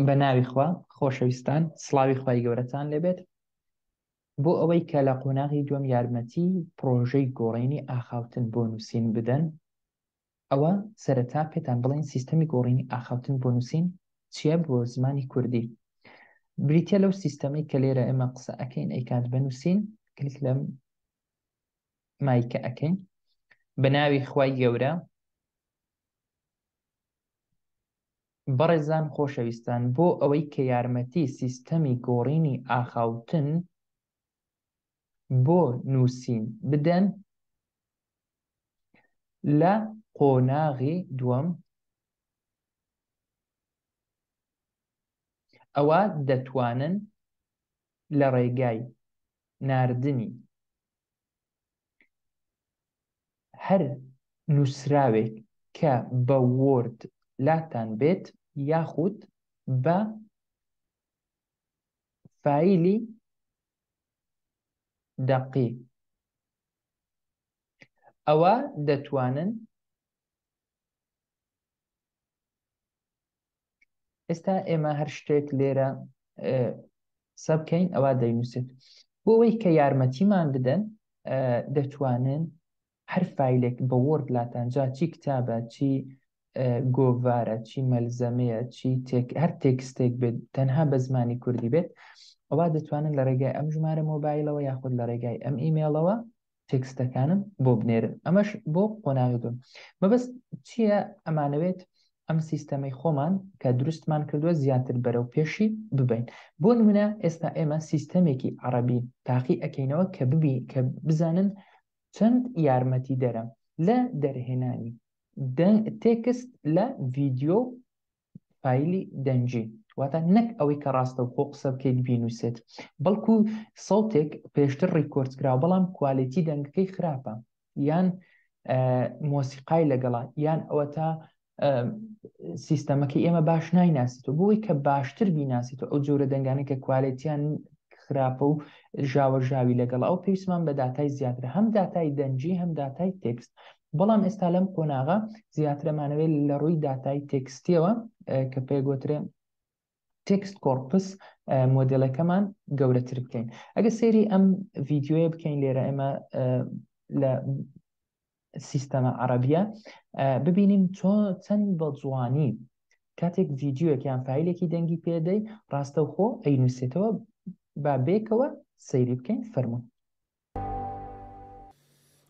بەناوی خوا خۆشەویستان سڵاوی خوای گەورەتان لێبێت بۆ ئەوەی کە لە قۆناغی دووەم یارمەتی پرۆژەی گۆڕینی ئاخاوتن بۆ نووسین بدەن ئەوە سەرەتا پێتان بڵێن سیستەمی گۆڕینی ئاخاوتن بۆ نووسین چییە بۆ زمانی کوردی بریتە لەو سیستەمەی کە لێرە ئێمە قسە ئەەکەین ئەیکات بنووسین کلیک لەم مایکە ئەەکەین بەناوی خوای گەورە بەڕێزان خۆشەویستان بۆ ئەوەی کە یارمەتی سیستەمی گۆڕینی ئاخاوتن بۆ نووسین بدەن لە قۆناغی دووەم ئەوە دەتوانن لە ڕێگای ناردنی هەر نووسراوێک کە بە وۆرد لاتان بێت یاخود بە فایلی دەقی ئەوە دەتوانن ئێستا ئێمە هەر شتێک لێرە سەبکەین ئەوە دەینووسێت بۆ ئەوەی کە یارمەتیمان بدەن دەتوانن هەر فایلێک بە وۆرد لاتانجا چی کتابە چی گۆڤارە چی مەلزەمەیە چی هەر تێکستێک بێت تەنها بە زمانی کوردی بێت ئەوە دەتوانن لە ڕێگای ئەم ژمارە مۆبایلەوە یاخود لە ڕێگای ئەم ئیمێڵەوە تێکستەکانم بۆ بنێرن ئەمەش بۆ قۆناغی دووەم مەبەست چییە ئەمانەوێت ئەم سیستەمەی خۆمان کە دروستمان کردووە زیاتر بەرەو پێشی ببین بۆ نمونە ئێستا ئێمە سیستەمێکی عەرەبی تاقی ئەەکەینەوە کە بزانن چەند یارمەتی دەرە لە دەرهێنانی تێکست لە ڤیدیۆ فایلی دەنجی واتە نەک ئەوەی کە ڕاستەوخۆ قسە بکەیت بینووسێت بەڵکو سەوتێک پێشتر ڕیکۆردکراوە بەڵام کوالیتی دەنگەکەی خراپە یان مۆسیقای لەگەڵا یان ئەوە تا سیستەمەکەی ئێمە باش نایناسیتەوە بۆی کە باشتر بیناسیتەوە ئەو جۆرە دەنگانەی کە کوالیتیان خراپە و ژاوەژاوی لەگەڵ ئەو پێویستمان بە داتای زیاتر هەم داتای دەنجی هەم داتای تێکست بەڵام ئێستا لەم قۆناغا زیاترەمانەوێت لە ڕووی داتای تێکستیەوە کە پێگوترێن تێکست کۆرپس مۆدلەکەمان گەورەتر بکەین ئەگە سێری ئەم ڤیدیۆیە بکەین لێرە ئێمە لە سیستەمە عەرەبیە ببینین چەند بە جوانی کاتێک ڤیدیۆیەکیان فایلێکی دەنگی پێدەی ڕاستەوخۆ ئەینووسێتەوە با بێکەوە سەیری بکەین فەرموون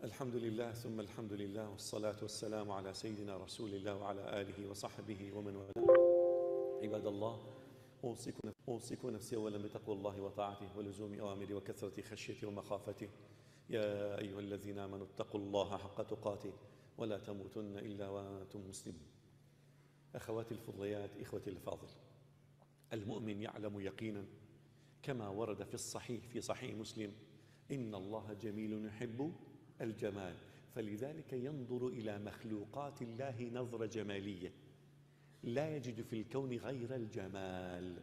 الحمد لله ثم الحمد لله والصلاة والسلام على سيدنا رسول الله وعلى آله وصحبه ومن والاه عباد الله أوصيكم نفسي أولا بتقوى الله وطاعته ولزوم أوامره وكثرة خشيته ومخافته يا أيها الذين آمنوا اتقوا الله حق تقاته ولا تموتن إلا وأنتم مسلمون أخواتي الفضليات إخوتي الفاضل المؤمن يعلم يقينا كما ورد في صحيح مسلم إن الله جميل يحب الجمال فلذلك ينظر إلى مخلوقات الله نظرة جمالية لا يجد في الكون غير الجمال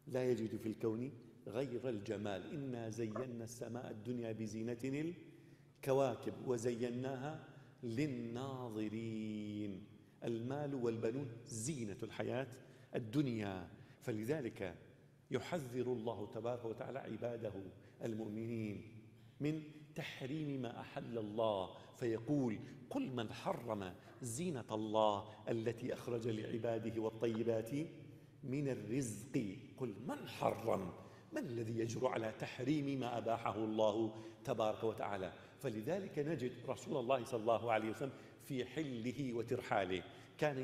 لا يجد في الكون غير الجمال إنا زينا السماء الدنيا بزينة الكواكب وزيناها للناظرين المال والبنون زينة الحياة الدنيا فلذلك يحذر الله تبارك وتعالى عباده المؤمنين من تحريم ما أحل الله فيقول قل من حرم زينة الله التي أخرج لعباده والطيبات من الرزق قل من حرم من الذي يجرؤ على تحريم ما أباحه الله تبارك وتعالى فلذلك نجد رسول الله صلى الله عليه وسلم في حله وترحاله كان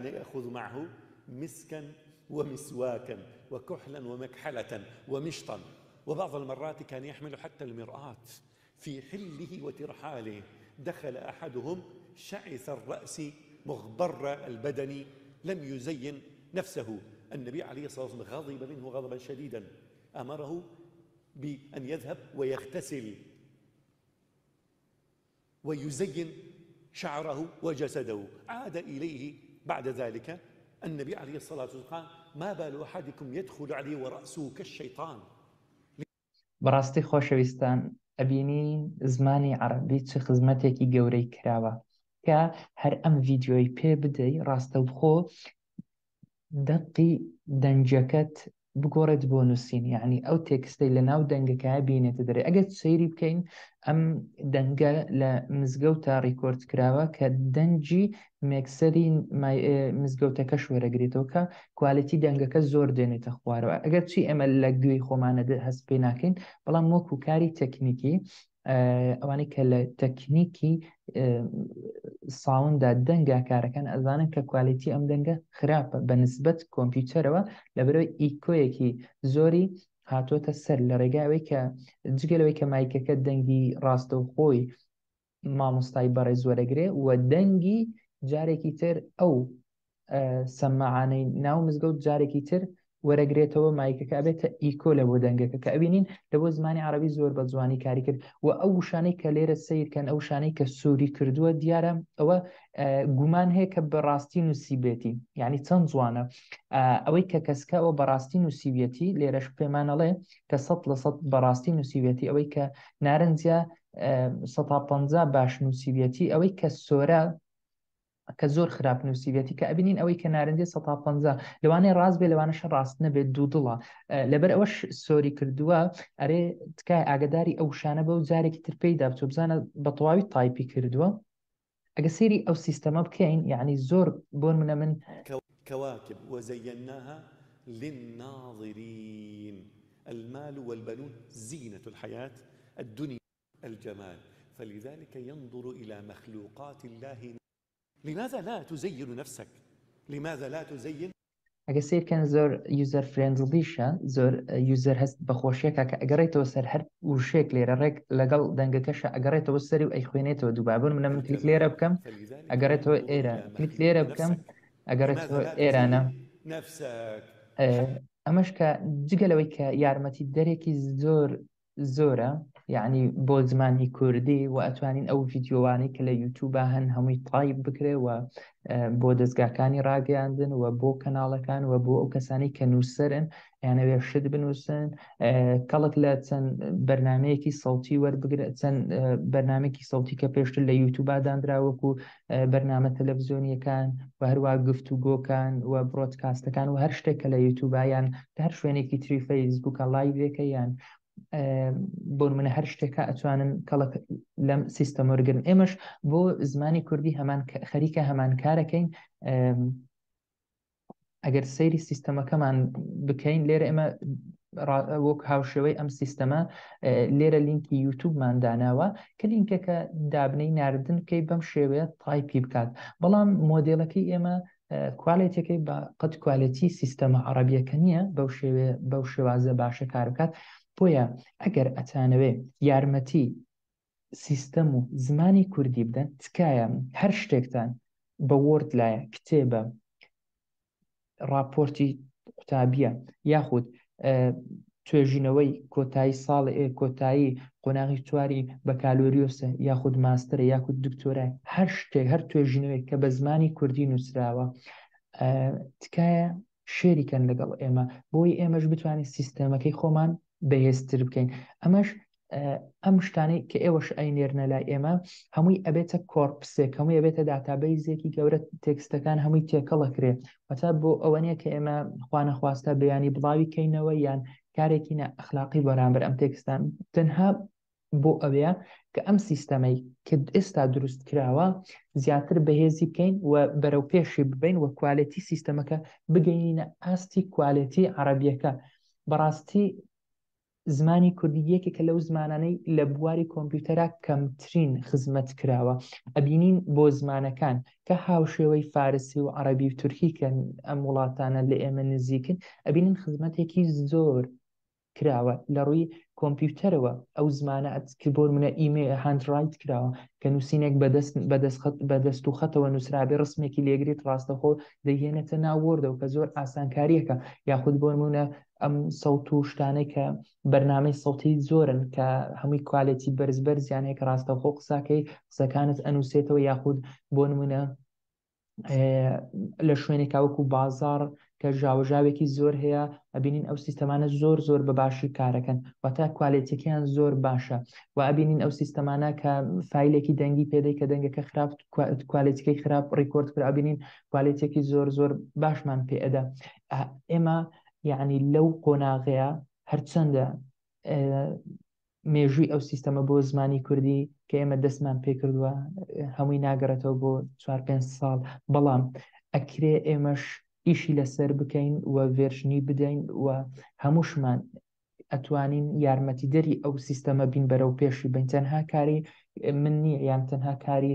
يأخذ معه مسكا ومسواكا وكحلا ومكحلة ومشطا وبعض المرات كان يحمل حتى المرآة في حله وترحاله دخل أحدهم شعث الرأس مغبر البدن لم يزين نفسه النبي عليه الصلاة والسلام غضب منه غضبا شديدا أمره بأن يذهب ويغتسل ويزين شعره وجسده عاد إليه بعد ذلك النبي عليه الصلاة والسلام قال ما بال أحدكم يدخل عليه ورأسه كالشيطان بەڕاستی خۆشەویستان ئەبینین زمانی عەرەبی چه خزمەتێکی گەورەی کراوە کە هەر ئەم ڤیدیۆی پێ بدەی ڕاستەوخۆ دقی دەنجەکەت بگۆڕێت بۆ نووسین، یعنی ئەو تێکستەی لە ناو دەنگەکە بینێتە دەرێ. ئەگەر سەیری بکەین ئەم دەنگە لە مزگەوتە ڕیکۆرد کراوە کە دەنجی مێکسەری مزگەوتەکە شوێرەگرێتەوە کە کوالیتی دەنگەکە زۆر دێنێتە خوارەوە. ئەگەر چی ئێمە لە گوێی خۆمانە هەست پێ ناکەین، بەڵام وەکو کاری تەکنیکی ئەوانەی کە لە تەکنیکی ساوندا دەنگا کارەکان ئەزانن کە کوالیتی ئەم دەنگە خراپە بە نسبەت کۆمپیوتەرەوە لەبەرەوەی ئیکۆیەکی زۆری هاتۆتە سەر لە ڕێگاوەی کە جگەلەوەی کە مایکەکە دەنگی ڕاستەوخۆی مامۆستای بەڕێ زۆرەگرێ و دەنگی جارێکی تر ئەو سەماعانەی ناو مزگەوت جارێکی تر وەرەگرێتەوە مایکەکە بێتە ئیکۆ لە بۆ دەنگەکە کە ئەبینین لە بۆ زمانی عەرەبی زۆر بە جوانی کاری کرد و ئەو شانەی کە لێرە سیرکەن ئەو شانەی کە سووری کردووە دیارە ئەوە گومان هەیە کە بەڕاستی نووسیبێتی، یعنی چەند جوانە ئەوەی کە کەسکەوە بەڕاستی نووسیبێتی لێرەش پێمانەڵێ کە 100% بەڕاستی نووسیبێتی، ئەوەی کە نارنجە 150 باش نووسیبێتی، ئەوەی کە سۆرە کە زۆر خراپ نووسیبێتی کە ئەبینین ئەوەی کە نارنجی 150 لەوانەیە ڕاست بێ لەوانەش ڕاست نەبێت دوو دڵە لەبەر ئەوەش سۆری کردووە ئەرێ تکای ئاگداری ئەو شانە بە و جارێکی تر پێیدا بچۆ بزانە بە تەواوی تایپی کردووە. ئەگە سێری ئەو سیستەمە بکەین یعنی زۆر بۆ منە من كواكب وزيناها للناظرين المال والبنون زينة الحياة الدنيا الجمال فلذلك ينظر إلى مخلوقات الله. لماذا لا تزين نفسك؟ لماذا لا تزين؟ ئەگە سیرکەن زۆر یوزەر فرێندلیشە، زۆر یوزەر هەست بەخۆشیەکە کە ئەگەڕێتەوە سەر هەر وشێک لێرە ڕێک لەگەڵ دەنگەکەشە ئەگەڕێتەوە سەری و ئەی خوێنێتەوە دووبابوون منە من کلیک لێرە بکەم ئەگەڕێتەوە ئێرە کلیک لێرە بکەم ئەگەڕێتەوە ئێرانە. ئەمەش کە جگەلەوەی کە یارمەتی دەرێکی زۆرە یعنی بۆ زمانی کوردی و ئەتوانین ئەو ڤیدیۆوانی کە لە یوتیوب هەن هەمووی تایپ بکرێ و بۆ دەستگاکانی ڕاگەیاندن و بۆ کەناڵەکان و بۆ ئەو کەسانی کە نووسەرن یانەوێ شت بنووسن کەڵک لە چەند بەرنمەیەکی سەوتی وەربگرێت چەند بەرنمێکی سەوتی کە پێشتر لە یوتیوبا دانراوەکو بەرنامە تەلەڤیزیۆنیەکان و هەروە گفتوگۆکان و برۆدکاستەکان و هەر شتێک کە لە یوتیوبایان هەر شوێنێکی تری فەیسبووکە لایڤێکە یان بۆ منە هەر شتێکە ئەتوانن کەڵک لەم سیستەم وەرگن. ئێمەش بۆ زمانی کوردی هەمان خەریکە هەمان کارەکەین. ئەگەر سەیری سیستەمەکەمان بکەین لێرە ئێمە وەک هاوشێوەی ئەم سیستەمە لێرە لینکی یوتیوبمان داناوە کە لینکەکە دابنەی ناردن بکەی بەم شێوەیە تایپی بکات، بەڵام مۆدێڵەکەی ئێمە کوالیتەکەی بە قەت کوالیتی سیستەمە عەرەبیەکە نییە بەو شێوازە باشە کار بکات. بۆیە ئەگەر ئەتانەوێ یارمەتی سیستەم و زمانی کوردی بدەن تکایە هەر شتێکتان بە وۆرد لایە کتێبە راپۆرتی قوتابیە یاخود توێژینەوەی کۆتایی ساڵ کۆتایی قۆناغی تواری بەکالۆریۆسە یاخود ماسترە یاخود دکتۆرای هەر شتێک هەر توێژینەوەی کە بە زمانی کوردی نووسراوە تکایە شێریکەن لەگەڵ ئێمە بۆی ئێمەش بتوانین سیستەمەکەی خۆمان بەهێزتر بکەین. ئەمەش ئەم شتانەی کە ئێوەش ئەینێرنە لای ئێمە هەمووی ئەبێتە کۆرپسێک هەمووی ئەبێتە داتابەیزێکی گەورە تێکستەکان هەمووی تێکەڵەکرێ وەتا بۆ ئەوە نیە کە ئێمە خوانەخواستە بەیانی بڵاوی کەینەوە یان کارێکی ئەخلاقی بەرامبەر ئەم تێکستان تەنها بۆ ئەوەیە کە ئەم سیستەمەی کە ئێستا دروست کراوە زیاتر بەهێزی بکەین و بەرەو پێشی ببین و کوالیتی سیستەمەکە بگەینە ئاستی کوالیتی عەرەبیەکە. بەڕاستی زمانی کوردی یەکێکە لەو زمانانەی لە بواری کۆمپیوتەرە کەمترین خزمەت کراوە. ئەبینین بۆ زمانەکان کە هاوشێوەی فارسی و عەرەبی و تورکی کە ئەم وڵاتانە لە ئێمە نزیکن ئەبینین خزمەتێکی زۆر کراوە لە ڕووی کۆمپیوتەرەوە. ئەو زمانە بۆ منە ئیمێ هاندڕایت کراوە کە نووسینێک بەدەست و خەتەوە نووسرابێ ڕسمێکی لێگریت ڕاستەخۆ دەیهێنێتە ناو وۆردەوە کە زۆر ئاسانکاریەکە یاخود بۆ نمونە ئەم سەوت و شتانەی کە بەرنامەی سەوتی زۆرن کە هەمووی کوالیتی بەرزبەر زیانەیە کە ڕاستەخۆ قساکەی قسەکانت ئەنووسێتەوە یاخود بۆ نمونە لە شوێنێکا وەکو بازار کە کە ژاوەژاوێکی زۆر هەیە ئەبینین ئەو سیستەمانە زۆر زۆر بەباشی کارەکەن واتە کوالیتیەکەیان زۆر باشە و ئەبینین ئەو سیستەمانە کە فایلێکی دەنگی پێدەی کە دەنگەکە خراپ کوالیتیەکەی خراپ ڕیکۆرد کرا ئەبینین کوالیتیەکی زۆر زۆر باشمان پێ ئەدا ئێمە یعنی لەو قۆناغەیە هەرچەندە مێژووی ئەو سیستەمە بۆ زمانی کوردی کە ئێمە دەستمان پێ کردووە هەمووی ناگەڕێتەوە بۆ 4-5 ساڵ بەڵام ئەکرێ ئێمەش ئیشی لەسەر بکەین و ڤێرژنی بدەین و هەمووشمان ئەتوانین یارمەتیدەری ئەو سیستەمە بین بەرەو پێشی بین تەنها کاری من نییە یان تەنها کاری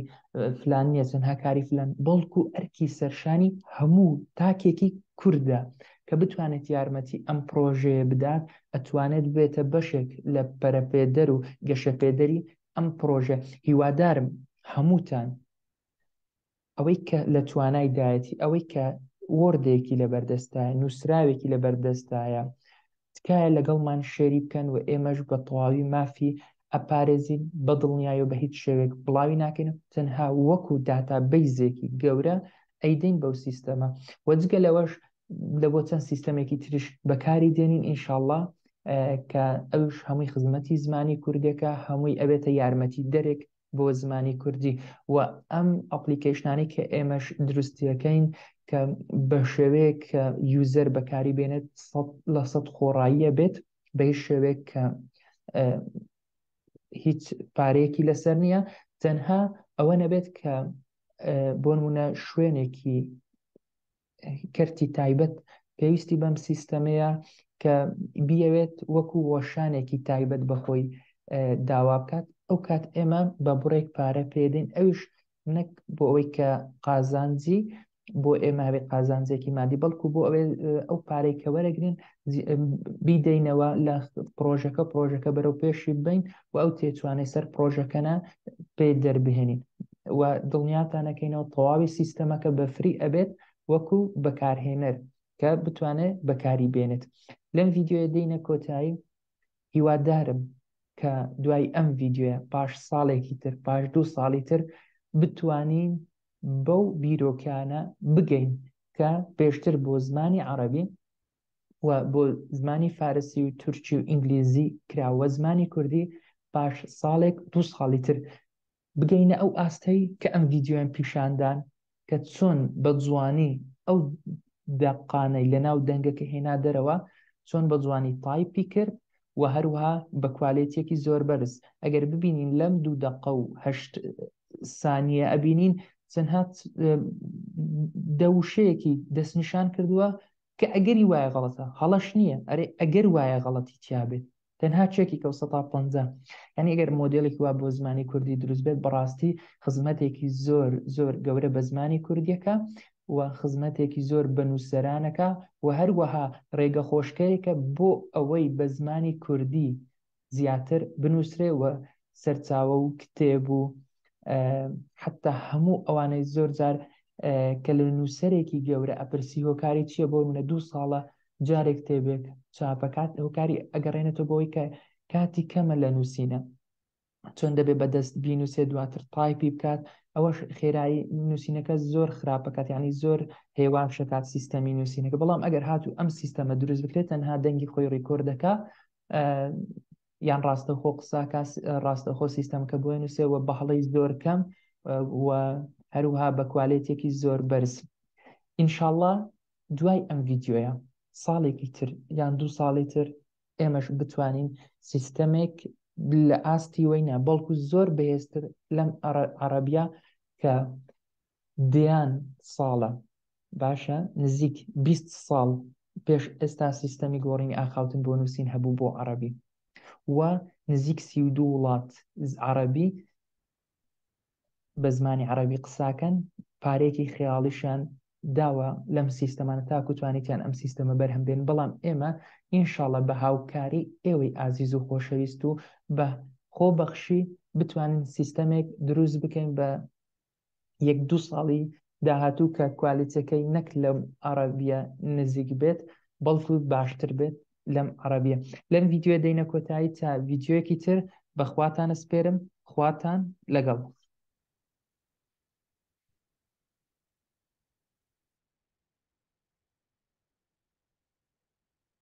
فلان نییە تەنها کاری فلان بەڵکو ئەرکی سەرشانی هەموو تاکێکی کووردە کە بتوانێت یارمەتی ئەم پرۆژەیە بدات ئەتوانێت بێتە بەشێک لە پەرەپێدەر و گەشەپێدەری ئەم پرۆژە هیوادارم هەمووتان ئەوەی کە لە توانایدایەتی ئەوەی کە وەردێکی لە بەردەستایە نووسراوێکی لە بەردەستایە تکایە لەگەڵمان شێری بکەن و ئێمەش بە تەواوی مافی ئەپارێزین بە دڵنیایی و بە هیچ شێوێک بڵاوی ناکەین تەنها وەکو داتا بەیزێکی گەورە ئەیدەین بەو سیستەمە وەجگە لەوەش لە بۆ چەند سیستەمێکی تریش بەکاری دێنین ئینشاءڵڵا کە ئەوش هەمووی خزمەتی زمانی کوردەکە هەمووی ئەبێتە یارمەتی دەرێک بۆ زمانی کوردی و ئەم ئەپلیکیشنانی کە ئێمەش دروستیەکەین کە بە شێوەیە کە یوزەر بەکاری بێنێت 100% خۆڕاییە بێت بە هیچ شێوەیەک کە هیچ پارەیەکی لەسەر نییە تەنها ئەوە نەبێت کە بۆ نمونە شوێنێکی کەرتی تایبەت پێویستی بەم سیستەمەیە کە بیەوێت وەکو وەشانێکی تایبەت بەخۆی داوا بکات ئەو کات ئێمە بە بڕێک پارە پێدەین ئەوش نەک بۆ ئەوەی کە قازانجی بۆ ئێمە هەبێت قازانجێکی مادی بەڵکو بۆ ئەوێ ئەو پارەی کە وەرەگرین بیدەینەوە لە پرۆژەکە بەرەو پێشی بین و ئەو تێتوانێت سەر پرۆژەکەنە پێ دەربهێنین و دڵنیاتانەکەینەوە تەواوی سیستەمەکە بە فری ئەبێت وەکو بەکارهێنەر کە بتوانێت بەکاری بێنێت لەم ڤیددیۆیە دەینە کۆتایی هیوادارم کە دوای ئەم ڤیددیۆیە پاش ساڵێکی تر پاش 2 ساڵی تر بتوانین بەو بیرۆکانە بگەین کە پێشتر بۆ زمانی عەرەبی و بۆ زمانی فارسی و تورکی و ئینگلیزی کراوە زمانی کوردی پاش ساڵێک 2 ساڵی تر بگەینە ئەو ئاستەی کە ئەم ڤیددیۆیان پیشاندان کە چۆن بە جوانی ئەو دەقانەی لە ناو دەنگەکە هێنا دەرەوە چۆن بە جوانی تایپی کرد و هەروەها بە کوالیتیەکی زۆر بەرز ئەگەر ببینین لەم 2 دقە و 8 سانیە ئەبینین چەندها دەوشەیەکی دەستنیشان کردووە کە ئەگەری وایە غەڵەتە هەڵەش نییە ئەرێ ئەگەر وایە غەڵەتی تیابێت تەنها چێکی کە 150 یعنی ئەگەر مۆدلێکی وا بۆ زمانی کوردی دروست بێت بەڕاستی خزمەتێکی زۆر زۆر گەورە بە زمانی کوردیەکە و خزمەتێکی زۆر بە نووسەرانەکە و هەروەها ڕێگە خۆشکەرێکە بۆ ئەوەی بە زمانی کوردی زیاتر بنووسرێ و سەرچاوە و کتێب و حتا هەموو ئەوانەی زۆر جار کە لە نووسەرێکی گەورە ئەپرسی هۆکاری چییە بۆ منە 2 ساڵە جارێک تێبێت چاپەکات هۆکاری ئەگەڕێنێتەوە بۆەوەی کە کاتی کەمە لە نووسینە چۆن دەبێت بەدەست بینوسێ دواتر تایپی بکات ئەوەش خێرایی نووسینەکە زۆر خراپەکات یعنی زۆر هێوان شکات سیستەمی نووسینەکە بەڵام ئەگەر هاتوو ئەم سیستەمە دروست بکرێت تەنها دەنگی خۆی ڕیکۆردەکە یان ڕاستەخۆ قساکە ڕاستەخۆ سیستەمەکە بۆ نووسێەوە بە هەڵەی زۆر کەم و هەروها بە کوالێتێکی زۆر بەرز ئینشاءڵڵا دوای ئەم ڤیددیۆیە ساڵێکی تر یان 2 ساڵی تر ئێمەش بتوانین سیستەمێک لە ئاستی وەینە بەڵکو زۆر بەهێزتر لەم عەرەبیە کە دەیان ساڵە باشە نزیک 20 ساڵ پێش ئێستا سیستەمی گۆڕینی ئاخاوتن بۆ نووسین هەبوو بۆ عەرەبی و نزیک 32 وڵات عەرەبی بە زمانی عەرەبی قساکەن پارێکی خەیاڵیشان داوە لەم سیستەمانە تاکو توانیتیان ئەم سیستەمە بەرهەم بێن بەڵام ئێمە ئینشاڵڵا بە هاوکاری ئێوەی ئازیز و خۆشەویست و بە خۆبەخشی بتوانین سیستەمێک دروست بکەین بە 1-2 ساڵی داهاتوو کە کوالیتەکەی نەک لەم عەرەبیە نزیک بێت بەڵکو باشتر بێت لەم عەرەبیە لەم ڤیددیۆ دەینە کۆتایی تا ڤیددیۆیەکی تر بەخواتان ئەسپێرم خواتان لەگەڵ